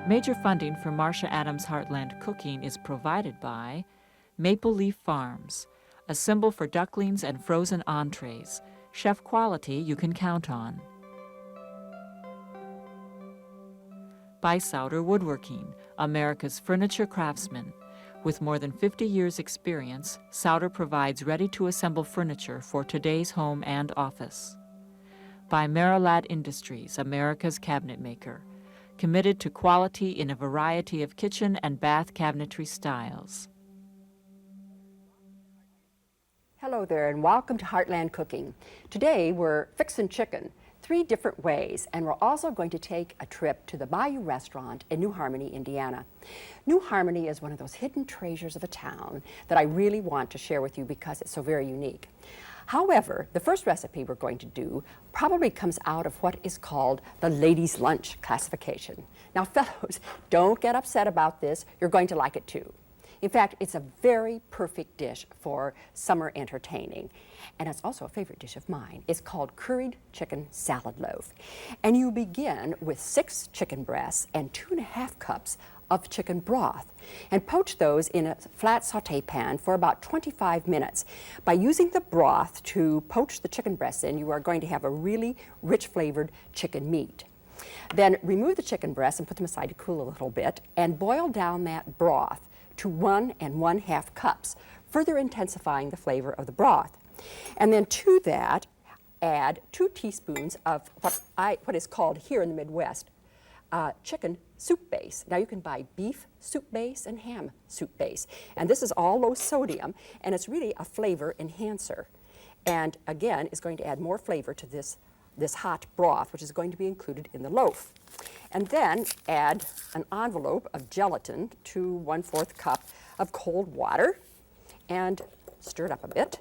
Major funding for Marcia Adams Heartland Cooking is provided by Maple Leaf Farms, a symbol for ducklings and frozen entrees. Chef quality you can count on. By Souter Woodworking, America's furniture craftsman. With more than 50 years' experience, Souter provides ready-to-assemble furniture for today's home and office. By Marilat Industries, America's cabinet maker, committed to quality in a variety of kitchen and bath cabinetry styles. Hello there and welcome to Heartland Cooking. Today we're fixing chicken 3 different ways, and we're also going to take a trip to the Bayou restaurant in New Harmony, Indiana. New Harmony is one of those hidden treasures of a town that I really want to share with you because it's so very unique. However, the first recipe we're going to do probably comes out of what is called the ladies' lunch classification. Now fellows, don't get upset about this. You're going to like it too. In fact, it's a very perfect dish for summer entertaining. And it's also a favorite dish of mine. It's called Curried chicken salad loaf. And you begin with 6 chicken breasts and 2.5 cups of chicken broth, and poach those in a flat saute pan for about 25 minutes. By using the broth to poach the chicken breasts in, you are going to have a really rich flavored chicken meat. Then remove the chicken breasts and put them aside to cool a little bit, and boil down that broth to 1 1/2 cups, further intensifying the flavor of the broth. And then to that, add 2 teaspoons of what is called here in the Midwest chicken soup base. Now you can buy beef soup base and ham soup base, and this is all low sodium, and it's really a flavor enhancer. And again, is going to add more flavor to this hot broth, which is going to be included in the loaf. And then add an envelope of gelatin to 1/4 cup of cold water and stir it up a bit.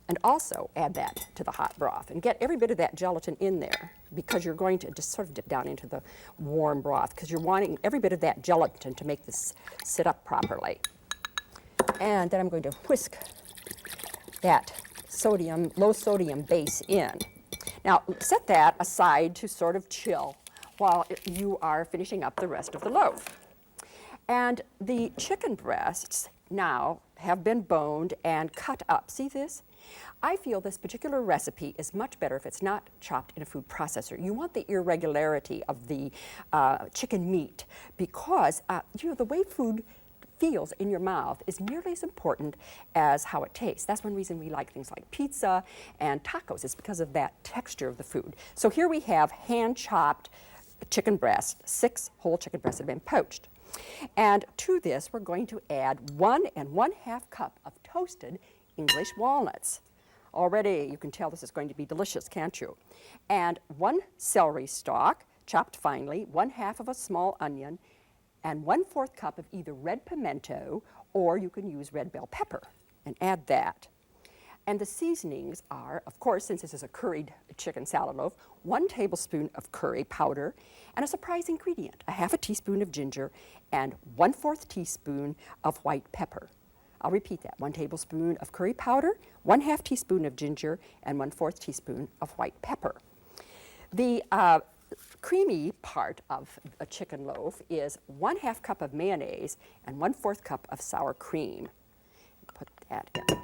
And also add that to the hot broth and get every bit of that gelatin in there, because you're going to just sort of dip down into the warm broth because you're wanting every bit of that gelatin to make this sit up properly. And then I'm going to whisk that low sodium base in. Now set that aside to sort of chill while you are finishing up the rest of the loaf. And the chicken breasts now have been boned and cut up. See this? I feel this particular recipe is much better if it's not chopped in a food processor. You want the irregularity of the chicken meat because the way food feels in your mouth is nearly as important as how it tastes. That's one reason we like things like pizza and tacos, is because of that texture of the food. So here we have hand-chopped chicken breasts, 6 whole chicken breasts that have been poached. And to this, we're going to add 1 1/2 cup of toasted English walnuts. Already you can tell this is going to be delicious, can't you? And 1 celery stalk, chopped finely, 1/2 of a small onion, and 1/4 cup of either red pimento, or you can use red bell pepper, and add that. And the seasonings are, of course, since this is a curried chicken salad loaf, 1 tablespoon of curry powder, and a surprise ingredient, 1/2 teaspoon of ginger, and 1/4 teaspoon of white pepper. I'll repeat that, 1 tablespoon of curry powder, 1/2 teaspoon of ginger, and 1/4 teaspoon of white pepper. The creamy part of a chicken loaf is 1/2 cup of mayonnaise and 1/4 cup of sour cream. Put that in.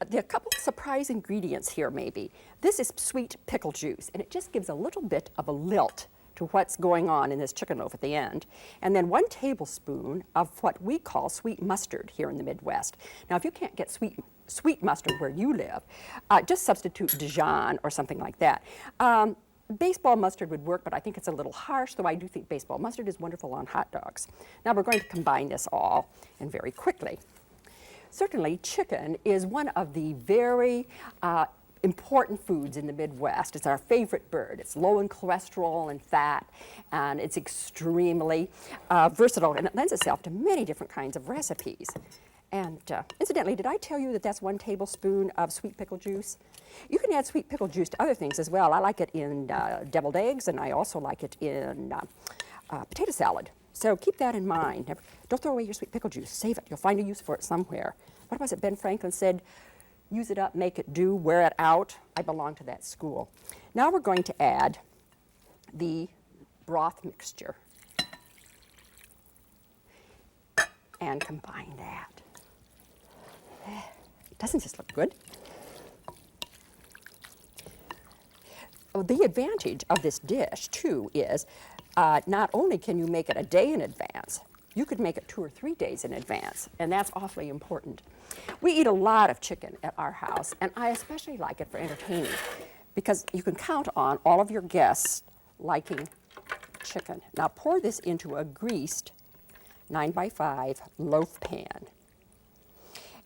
There are a couple of surprise ingredients here maybe. This is sweet pickle juice, and it just gives a little bit of a lilt to what's going on in this chicken loaf at the end. And then 1 tablespoon of what we call sweet mustard here in the Midwest. Now if you can't get sweet mustard where you live, just substitute Dijon or something like that. Baseball mustard would work, but I think it's a little harsh, though I do think baseball mustard is wonderful on hot dogs. Now we're going to combine this all, and very quickly. Certainly, chicken is one of the very important foods in the Midwest. It's our favorite bird. It's low in cholesterol and fat, and it's extremely versatile, and it lends itself to many different kinds of recipes. And incidentally, did I tell you that that's 1 tablespoon of sweet pickle juice? You can add sweet pickle juice to other things as well. I like it in deviled eggs, and I also like it in potato salad. So keep that in mind. Don't throw away your sweet pickle juice. Save it. You'll find a use for it somewhere. What was it Ben Franklin said? Use it up, make it do, wear it out. I belong to that school. Now we're going to add the broth mixture and combine that. Doesn't this look good? Oh, the advantage of this dish, too, is not only can you make it a day in advance, you could make it 2 or 3 days in advance, and that's awfully important. We eat a lot of chicken at our house, and I especially like it for entertaining because you can count on all of your guests liking chicken. Now pour this into a greased 9x5 loaf pan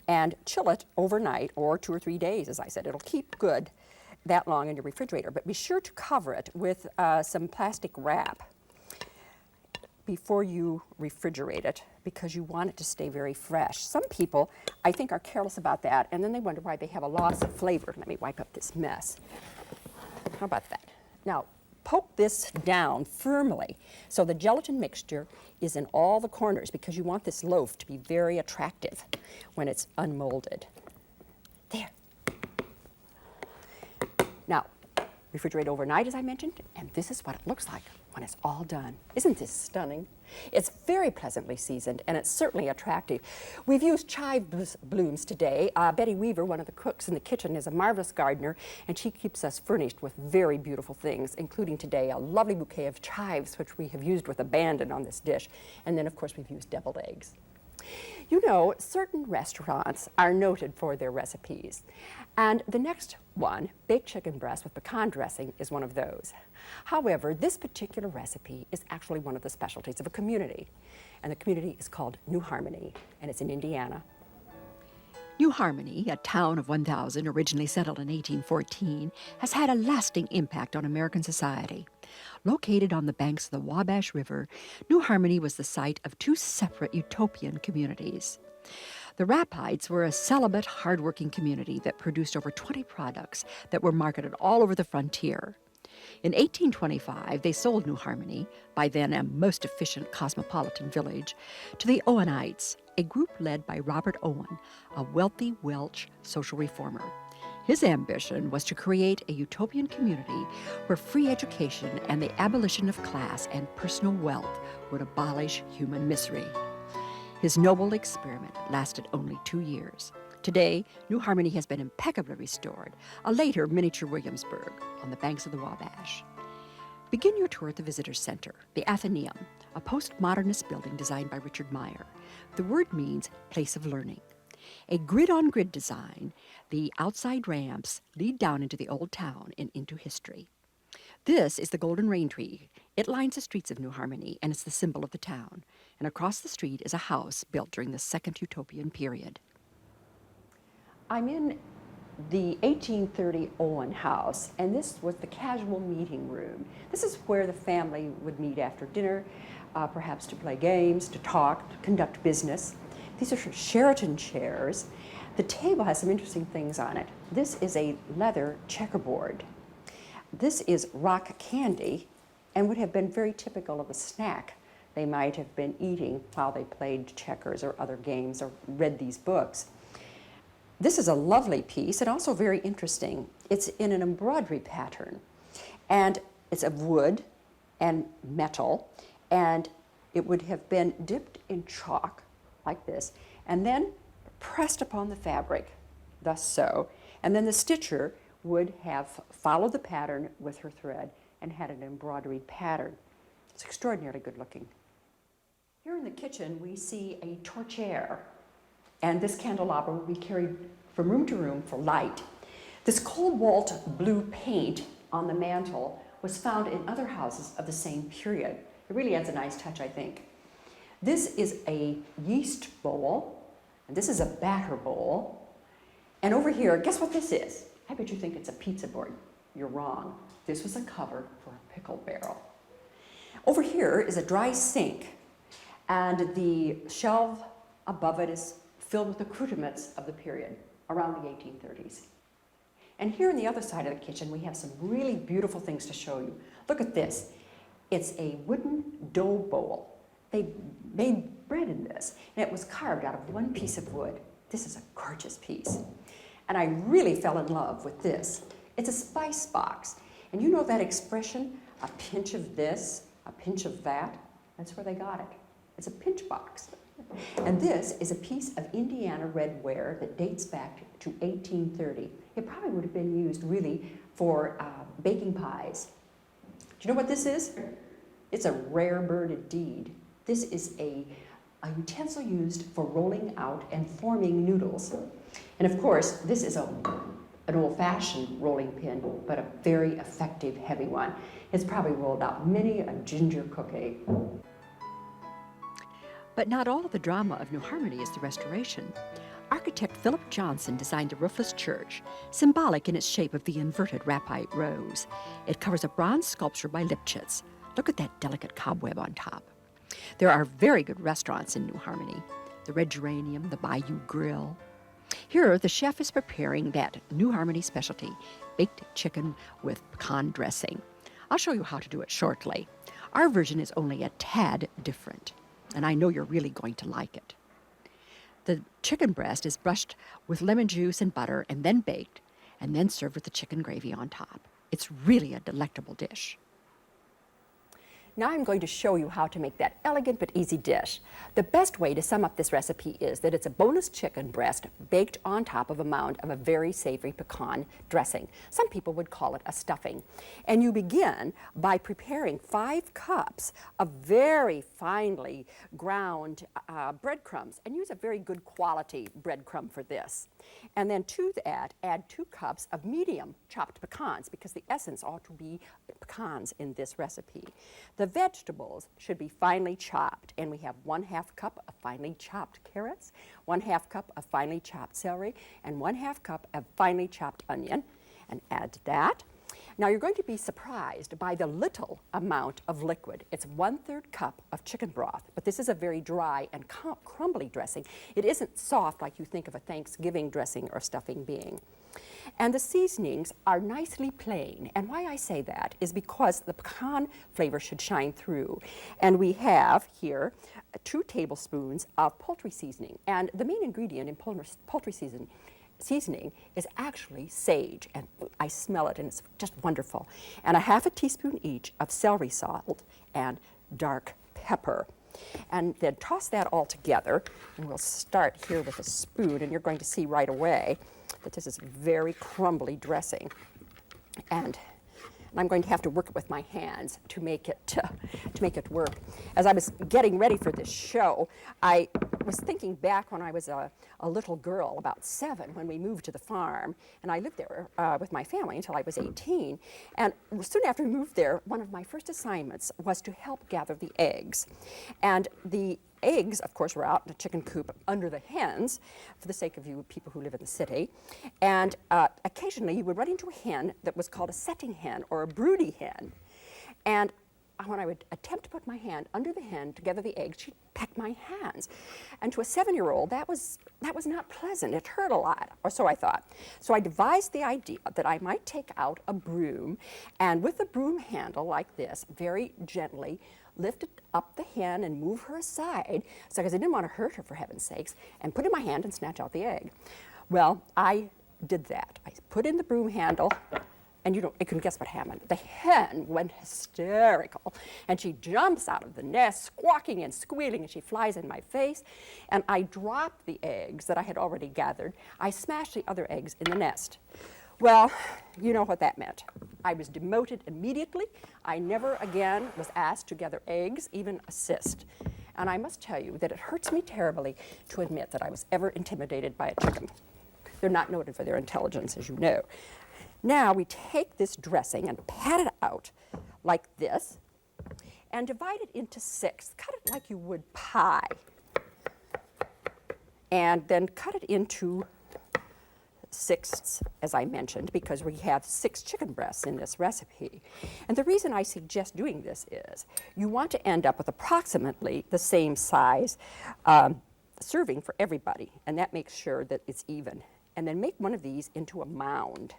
and chill it overnight or 2 or 3 days, as I said. It'll keep good that long in your refrigerator, but be sure to cover it with some plastic wrap before you refrigerate it because you want it to stay very fresh. Some people, I think, are careless about that, and then they wonder why they have a loss of flavor. Let me wipe up this mess. How about that? Now, poke this down firmly so the gelatin mixture is in all the corners because you want this loaf to be very attractive when it's unmolded. There. Now, refrigerate overnight, as I mentioned, and this is what it looks like when it's all done. Isn't this stunning? It's very pleasantly seasoned, and it's certainly attractive. We've used chive blooms today. Betty Weaver, one of the cooks in the kitchen, is a marvelous gardener, and she keeps us furnished with very beautiful things, including today a lovely bouquet of chives, which we have used with abandon on this dish. And then, of course, we've used deviled eggs. You know, certain restaurants are noted for their recipes. And the next one, baked chicken breast with pecan dressing, is one of those. However, this particular recipe is actually one of the specialties of a community. And the community is called New Harmony, and it's in Indiana. New Harmony, a town of 1,000 originally settled in 1814, has had a lasting impact on American society. Located on the banks of the Wabash River, New Harmony was the site of 2 separate utopian communities. The Rapides were a celibate, hardworking community that produced over 20 products that were marketed all over the frontier. In 1825, they sold New Harmony, by then a most efficient cosmopolitan village, to the Owenites, a group led by Robert Owen, a wealthy Welsh social reformer. His ambition was to create a utopian community where free education and the abolition of class and personal wealth would abolish human misery. His noble experiment lasted only 2 years. Today, New Harmony has been impeccably restored, a later miniature Williamsburg on the banks of the Wabash. Begin your tour at the Visitor Center, the Athenaeum, a postmodernist building designed by Richard Meyer. The word means place of learning. A grid-on-grid design, the outside ramps lead down into the old town and into history. This is the Golden Rain Tree. It lines the streets of New Harmony, and it's the symbol of the town. And across the street is a house built during the Second Utopian period. I'm in the 1830 Owen house, and this was the casual meeting room. This is where the family would meet after dinner, perhaps to play games, to talk, to conduct business. These are Sheraton chairs. The table has some interesting things on it. This is a leather checkerboard. This is rock candy and would have been very typical of a snack they might have been eating while they played checkers or other games or read these books. This is a lovely piece and also very interesting. It's in an embroidery pattern, and it's of wood and metal, and it would have been dipped in chalk like this, and then pressed upon the fabric, thus so, and then the stitcher would have followed the pattern with her thread and had an embroidery pattern. It's extraordinarily good looking. Here in the kitchen, we see a torchère, and this candelabra will be carried from room to room for light. This cobalt blue paint on the mantle was found in other houses of the same period. It really adds a nice touch, I think. This is a yeast bowl, and this is a batter bowl. And over here, guess what this is? I bet you think it's a pizza board. You're wrong. This was a cover for a pickle barrel. Over here is a dry sink, and the shelf above it is filled with accoutrements of the period, around the 1830s. And here on the other side of the kitchen, we have some really beautiful things to show you. Look at this. It's a wooden dough bowl. They made bread in this, and it was carved out of one piece of wood. This is a gorgeous piece. And I really fell in love with this. It's a spice box. And you know that expression, a pinch of this a pinch of that, that's where they got it. It's a pinch box. And this is a piece of Indiana red ware that dates back to 1830. It probably would have been used really for baking pies. Do you know what this is? It's a rare bird indeed. This is a utensil used for rolling out and forming noodles. And of course, this is an old-fashioned rolling pin, but a very effective heavy one. It's probably rolled out many a ginger cookie. But not all of the drama of New Harmony is the restoration. Architect Philip Johnson designed the roofless church, symbolic in its shape of the inverted rapite rose. It covers a bronze sculpture by Lipchitz. Look at that delicate cobweb on top. There are very good restaurants in New Harmony. The Red Geranium, the Bayou Grill. Here, the chef is preparing that New Harmony specialty, baked chicken with pecan dressing. I'll show you how to do it shortly. Our version is only a tad different, and I know you're really going to like it. The chicken breast is brushed with lemon juice and butter and then baked, and then served with the chicken gravy on top. It's really a delectable dish. Now I'm going to show you how to make that elegant but easy dish. The best way to sum up this recipe is that it's a boneless chicken breast baked on top of a mound of a very savory pecan dressing. Some people would call it a stuffing. And you begin by preparing 5 cups of very finely ground breadcrumbs, and use a very good quality breadcrumb for this. And then to that, add 2 cups of medium chopped pecans, because the essence ought to be pecans in this recipe. The vegetables should be finely chopped, and we have 1/2 cup of finely chopped carrots, 1/2 cup of finely chopped celery, and 1/2 cup of finely chopped onion, and add that. Now you're going to be surprised by the little amount of liquid. It's 1/3 cup of chicken broth, but this is a very dry and crumbly dressing. It isn't soft like you think of a Thanksgiving dressing or stuffing being. And the seasonings are nicely plain. And why I say that is because the pecan flavor should shine through. And we have here 2 tablespoons of poultry seasoning. And the main ingredient in poultry seasoning is actually sage. And I smell it, and it's just wonderful. And 1/2 teaspoon each of celery salt and dark pepper. And then toss that all together. And we'll start here with a spoon. And you're going to see right away that this is very crumbly dressing, and I'm going to have to work it with my hands to make it work. As I was getting ready for this show, I was thinking back when I was a little girl, about 7, when we moved to the farm, and I lived there with my family until I was 18. And soon after we moved there, one of my first assignments was to help gather the eggs, and the eggs, of course, were out in a chicken coop under the hens, for the sake of you people who live in the city. And occasionally you would run into a hen that was called a setting hen or a broody hen. And when I would attempt to put my hand under the hen to gather the eggs, she'd peck my hands. And to a 7-year-old, that was not pleasant. It hurt a lot, or so I thought. So I devised the idea that I might take out a broom, and with the broom handle like this, very gently lift up the hen and move her aside, so because I didn't want to hurt her, for heaven's sakes, and put in my hand and snatch out the egg. Well, I did that. I put in the broom handle, and you can guess what happened. The hen went hysterical, and she jumps out of the nest, squawking and squealing, and she flies in my face, and I dropped the eggs that I had already gathered. I smashed the other eggs in the nest. Well, you know what that meant. I was demoted immediately. I never again was asked to gather eggs, even assist. And I must tell you that it hurts me terribly to admit that I was ever intimidated by a chicken. They're not noted for their intelligence, as you know. Now we take this dressing and pat it out like this and divide it into 6. Cut it like you would pie. And then cut it into 6ths, as I mentioned, because we have 6 chicken breasts in this recipe. And the reason I suggest doing this is you want to end up with approximately the same size serving for everybody, and that makes sure that it's even. And then make one of these into a mound,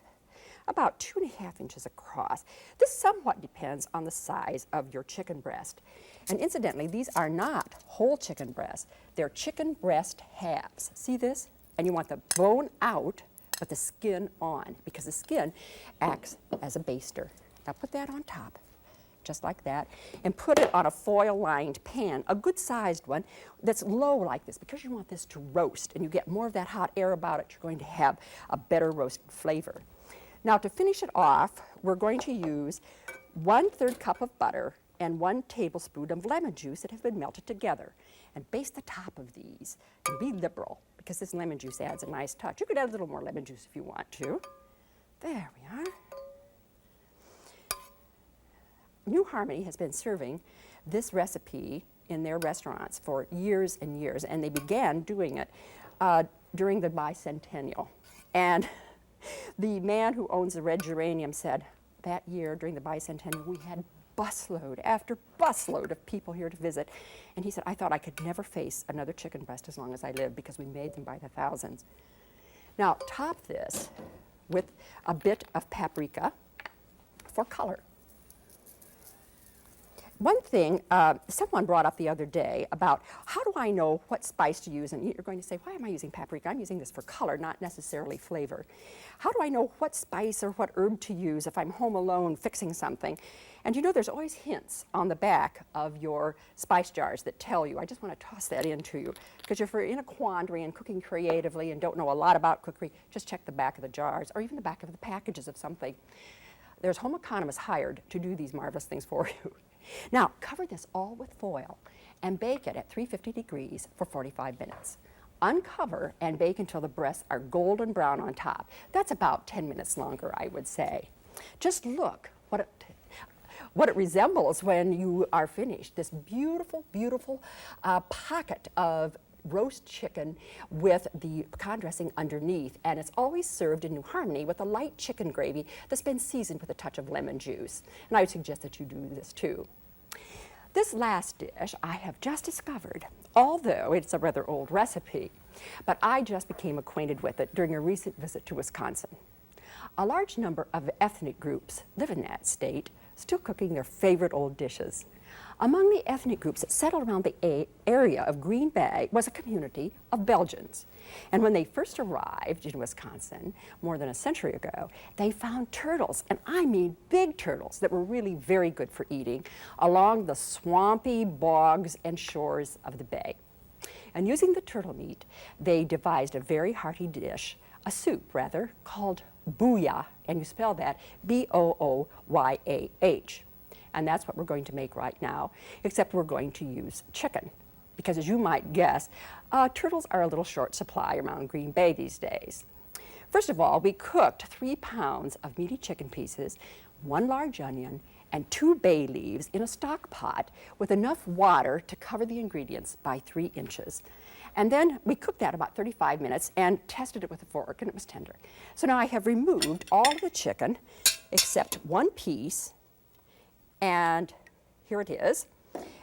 about 2.5 inches across. This somewhat depends on the size of your chicken breast. And incidentally, these are not whole chicken breasts. They're chicken breast halves. See this? And you want the bone out, but the skin on, because the skin acts as a baster. Now put that on top, just like that, and put it on a foil-lined pan, a good-sized one that's low like this, because you want this to roast, and you get more of that hot air about it, you're going to have a better roasted flavor. Now, to finish it off, we're going to use 1/3 cup of butter and 1 tablespoon of lemon juice that have been melted together. And baste the top of these, and be liberal, because this lemon juice adds a nice touch. You could add a little more lemon juice if you want to. There we are. New Harmony has been serving this recipe in their restaurants for years and years, and they began doing it during the bicentennial. And the man who owns the Red Geranium said that year during the bicentennial we had busload after busload of people here to visit. And he said, I thought I could never face another chicken breast as long as I lived, because we made them by the thousands. Now, top this with a bit of paprika for color. One thing someone brought up the other day about how do I know what spice to use, and you're going to say, why am I using paprika? I'm using this for color, not necessarily flavor. How do I know what spice or what herb to use if I'm home alone fixing something? And you know, there's always hints on the back of your spice jars that tell you. I just want to toss that into you, because if you're in a quandary and cooking creatively and don't know a lot about cookery, just check the back of the jars or even the back of the packages of something. There's home economists hired to do these marvelous things for you. Now, cover this all with foil and bake it at 350 degrees for 45 minutes. Uncover and bake until the breasts are golden brown on top. That's about 10 minutes longer, I would say. Just look what it resembles when you are finished. This beautiful, beautiful pocket of roast chicken with the pecan dressing underneath, and it's always served in New Harmony with a light chicken gravy that's been seasoned with a touch of lemon juice. And I would suggest that you do this too. This last dish I have just discovered, although it's a rather old recipe, but I just became acquainted with it during a recent visit to Wisconsin. A large number of ethnic groups live in that state, still cooking their favorite old dishes. Among the ethnic groups that settled around the area of Green Bay was a community of Belgians. And when they first arrived in Wisconsin, more than a century ago, they found turtles, and I mean big turtles, that were really very good for eating along the swampy bogs and shores of the bay. And using the turtle meat, they devised a very hearty dish, a soup rather, called booyah, and you spell that B-O-O-Y-A-H. And that's what we're going to make right now, except we're going to use chicken. Because as you might guess, turtles are a little short supply around Green Bay these days. First of all, we cooked 3 pounds of meaty chicken pieces, 1 large onion, and 2 bay leaves in a stock pot with enough water to cover the ingredients by 3 inches. And then we cooked that about 35 minutes and tested it with a fork, and it was tender. So now I have removed all of the chicken except 1 piece, and here it is,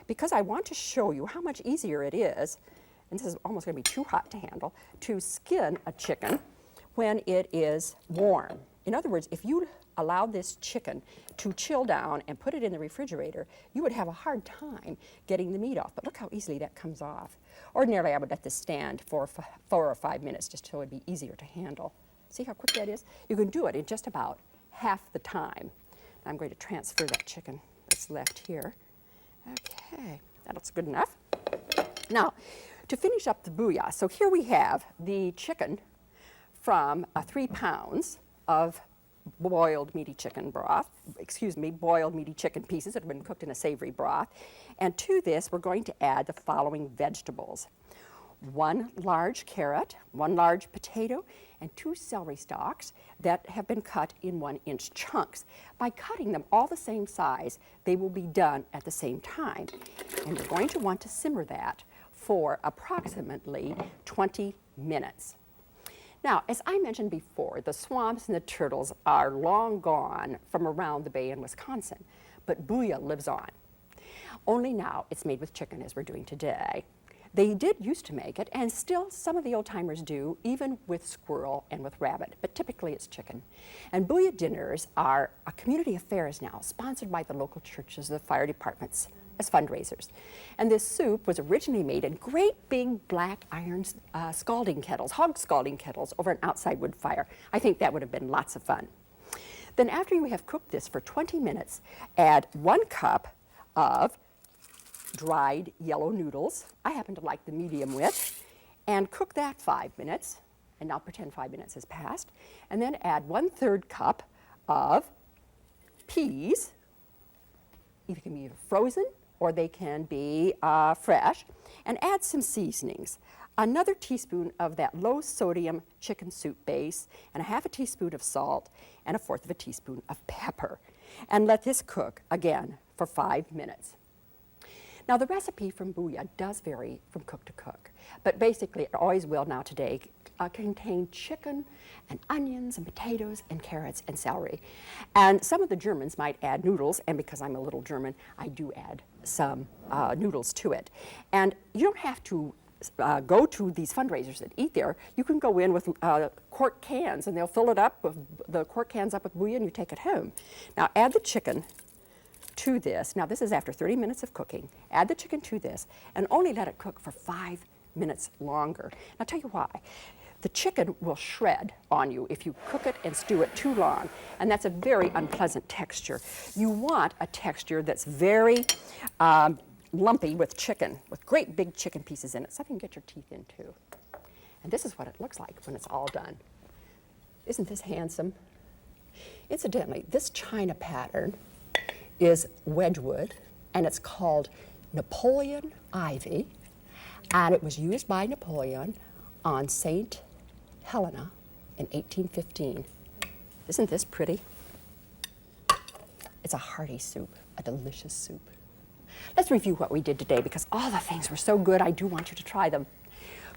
because I want to show you how much easier it is, and this is almost going to be too hot to handle, to skin a chicken when it is warm. In other words, if you allowed this chicken to chill down and put it in the refrigerator, you would have a hard time getting the meat off. But look how easily that comes off. Ordinarily, I would let this stand for 4 or 5 minutes just so it would be easier to handle. See how quick that is? You can do it in just about half the time. I'm going to transfer that chicken that's left here. Okay, that looks good enough. Now, to finish up the booyah, so here we have the chicken from 3 pounds of boiled meaty chicken broth, boiled meaty chicken pieces that have been cooked in a savory broth. And to this, we're going to add the following vegetables: 1 large carrot, 1 large potato, and 2 celery stalks that have been cut in 1-inch chunks. By cutting them all the same size, they will be done at the same time. And you're going to want to simmer that for approximately 20 minutes. Now, as I mentioned before, the swamps and the turtles are long gone from around the bay in Wisconsin, but booyah lives on. Only now it's made with chicken, as we're doing today. They did used to make it, and still some of the old-timers do, even with squirrel and with rabbit, but typically it's chicken. And booyah dinners are a community affairs now, sponsored by the local churches, the fire departments, as fundraisers. And this soup was originally made in great big black iron scalding kettles, hog scalding kettles, over an outside wood fire. I think that would have been lots of fun. Then after you have cooked this for 20 minutes, add 1 cup of dried yellow noodles. I happen to like the medium width. And cook that 5 minutes. And now pretend 5 minutes has passed. And then add 1/3 cup of peas. Either can be frozen or they can be fresh. And add some seasonings. Another teaspoon of that low-sodium chicken soup base, and a 1/2 teaspoon of salt, and 1/4 teaspoon of pepper. And let this cook, again, for 5 minutes. Now, the recipe from booyah does vary from cook to cook, but basically it always will now today contain chicken and onions and potatoes and carrots and celery. And some of the Germans might add noodles, and because I'm a little German, I do add some noodles to it. And you don't have to go to these fundraisers that eat there. You can go in with quart cans, and they'll fill it up with the quart cans up with booyah, and you take it home. Now add the chicken to this. Now this is after 30 minutes of cooking. Add the chicken to this, and only let it cook for 5 minutes longer. And I'll tell you why. The chicken will shred on you if you cook it and stew it too long, and that's a very unpleasant texture. You want a texture that's very lumpy with chicken, with great big chicken pieces in it, something you can get your teeth into. And this is what it looks like when it's all done. Isn't this handsome? Incidentally, this china pattern is Wedgwood, and it's called Napoleon Ivy, and it was used by Napoleon on St. Helena in 1815. Isn't this pretty? It's a hearty soup, a delicious soup. Let's review what we did today because all the things were so good, I do want you to try them.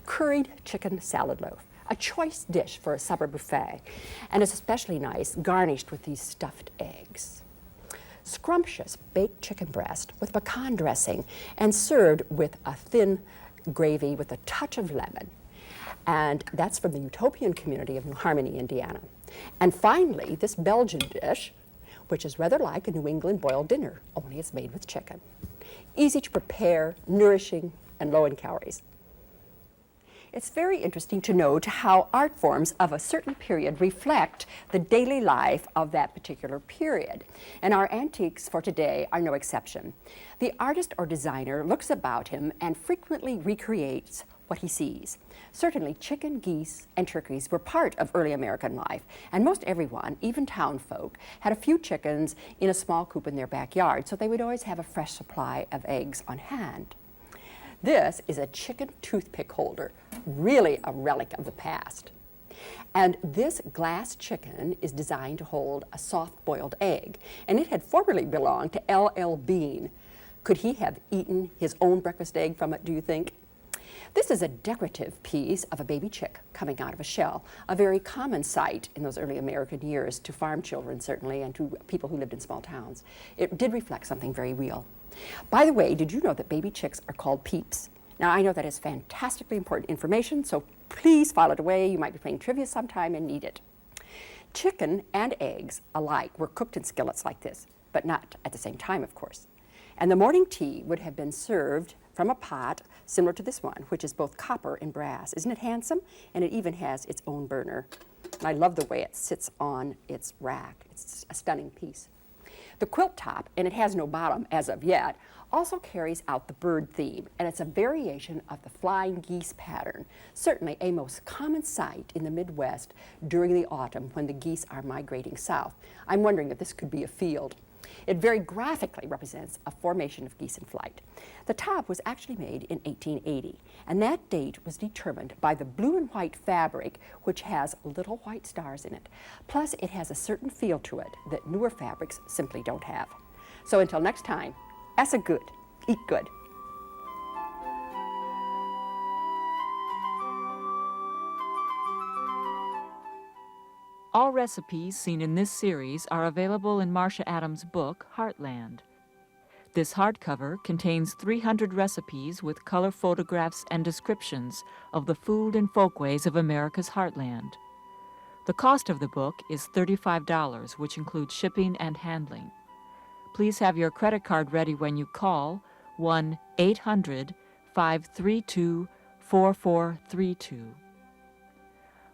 Curried chicken salad loaf, a choice dish for a supper buffet, and it's especially nice garnished with these stuffed eggs. Scrumptious baked chicken breast with pecan dressing and served with a thin gravy with a touch of lemon. And that's from the Utopian community of New Harmony, Indiana. And finally, this Belgian dish, which is rather like a New England boiled dinner, only it's made with chicken. Easy to prepare, nourishing, and low in calories. It's very interesting to note how art forms of a certain period reflect the daily life of that particular period. And our antiques for today are no exception. The artist or designer looks about him and frequently recreates what he sees. Certainly, chicken, geese, and turkeys were part of early American life, and most everyone, even town folk, had a few chickens in a small coop in their backyard, so they would always have a fresh supply of eggs on hand. This is a chicken toothpick holder, really a relic of the past. And this glass chicken is designed to hold a soft-boiled egg, and it had formerly belonged to L.L. Bean. Could he have eaten his own breakfast egg from it, do you think? This is a decorative piece of a baby chick coming out of a shell, a very common sight in those early American years to farm children, certainly, and to people who lived in small towns. It did reflect something very real. By the way, did you know that baby chicks are called peeps? Now, I know that is fantastically important information, so please file it away. You might be playing trivia sometime and need it. Chicken and eggs alike were cooked in skillets like this, but not at the same time, of course. And the morning tea would have been served from a pot similar to this one, which is both copper and brass. Isn't it handsome? And it even has its own burner. And I love the way it sits on its rack. It's a stunning piece. The quilt top, and it has no bottom as of yet, also carries out the bird theme, and it's a variation of the flying geese pattern, certainly a most common sight in the Midwest during the autumn when the geese are migrating south. I'm wondering if this could be a field. It very graphically represents a formation of geese in flight. The top was actually made in 1880, and that date was determined by the blue and white fabric, which has little white stars in it. Plus, it has a certain feel to it that newer fabrics simply don't have. So until next time, essa good, eat good. All recipes seen in this series are available in Marcia Adams' book, Heartland. This hardcover contains 300 recipes with color photographs and descriptions of the food and folkways of America's heartland. The cost of the book is $35, which includes shipping and handling. Please have your credit card ready when you call 1-800-532-4432.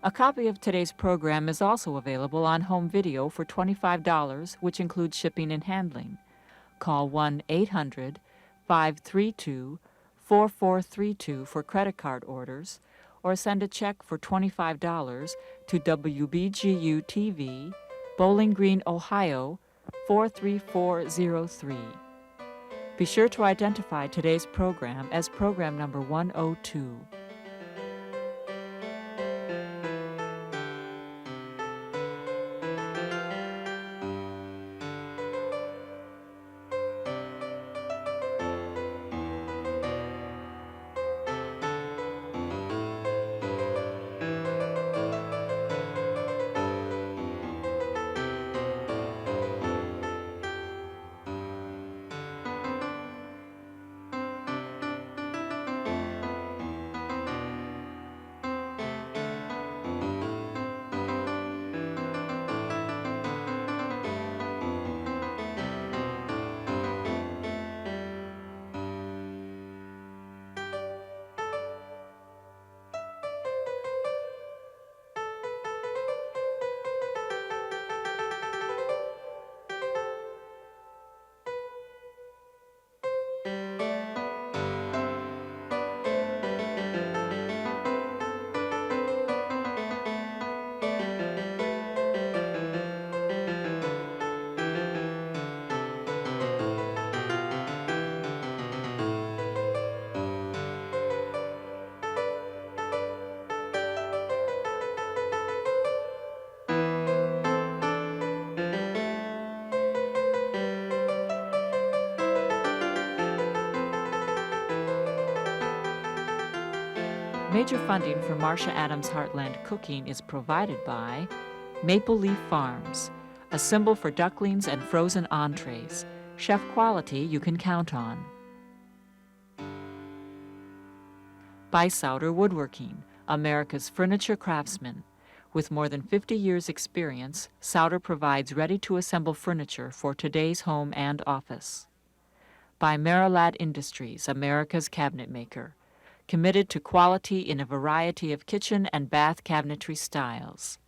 A copy of today's program is also available on home video for $25, which includes shipping and handling. Call 1-800-532-4432 for credit card orders, or send a check for $25 to WBGU-TV, Bowling Green, Ohio, 43403. Be sure to identify today's program as program number 102. Major funding for Marcia Adams Heartland Cooking is provided by Maple Leaf Farms, a symbol for ducklings and frozen entrees. Chef quality you can count on. By Souter Woodworking, America's furniture craftsman. With more than 50 years' experience, Souter provides ready-to-assemble furniture for today's home and office. By Marilad Industries, America's cabinet maker, committed to quality in a variety of kitchen and bath cabinetry styles.